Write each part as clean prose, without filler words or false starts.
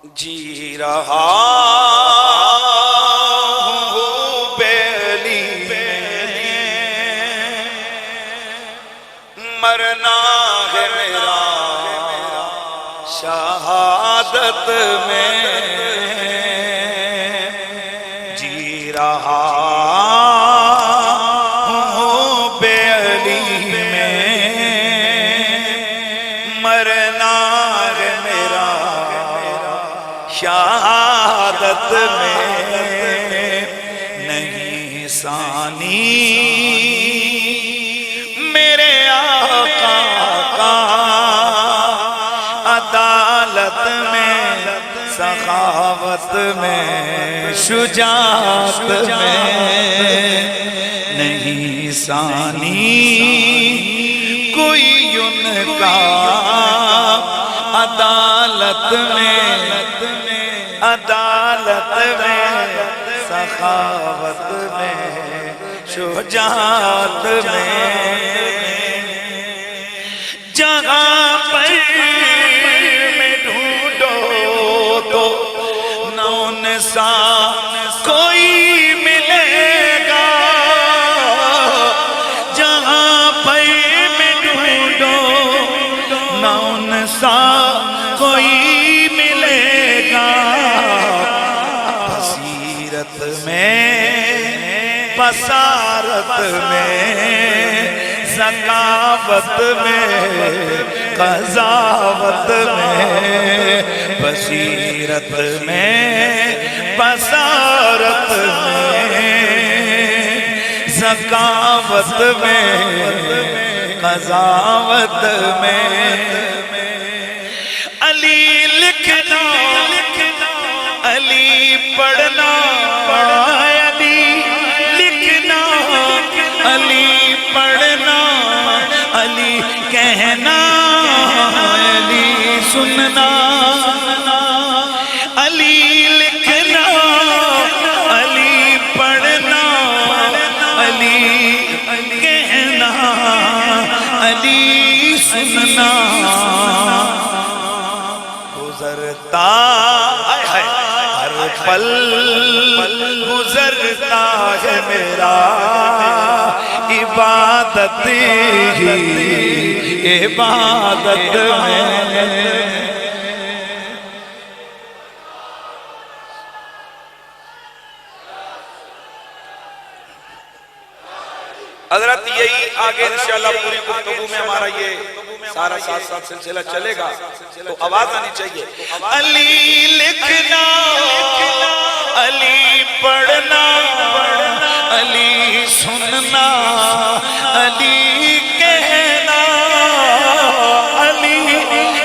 جی رہا ہوں بیلی مرنا ہے میرا شہادت میں جی رہا ہوں بیلی میں مرنا ہے میرا شہادت میں نہیں ثانی میرے آقا کا عدالت میں سخاوت میں شجاعت میں نہیں ثانی کوئی ان کا عدالت میں سخاوت میں شجاعت میں جہاں پر میں ڈھونڈو تو نہ ان سا کوئی ملے گا جہاں پر میں ڈھونڈو نہ ان سا کوئی ملے گا بصیرت میں بصارت میں ذکاوت میں قضاوت میں بصیرت میں بصارت میں ذکاوت میں قضاوت میں علی لکھنا علی پڑھنا علی لکھنا علی پڑھنا علی کہنا علی سننا علی لکھنا علی پڑھنا علی کہنا علی سننا گزرتا ہر پل گزرتا ہے میرا عبادت ہی عبادت میں حضرت یہی آگے انشاءاللہ پوری گفتگو میں ہمارا یہ سارا ساتھ ساتھ سلسلہ چلے گا تو آواز آنی چاہیے علی لکھنا علی پڑھنا علی سننا علی کہنا علی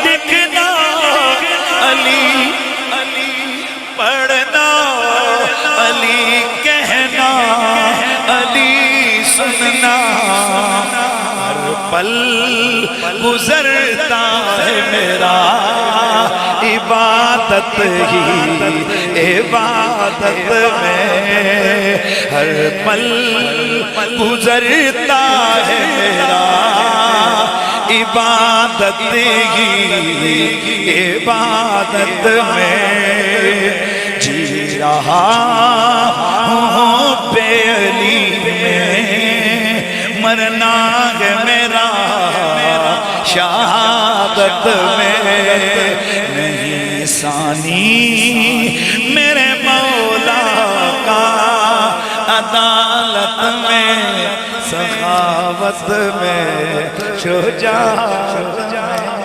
لکھنا علی پڑھنا علی کہنا علی سننا ہر پل گزرتا ہے میرا عبادت ہی عبادت میں ہر پل گزرتا ہے میرا عبادت ہی عبادت میں جی رہا ہوں بیلی میں مرنا ہے میرا شہادت میں نہیں ثانی میرے مولا کا عدالت میں سخاوت میں شجاعت میں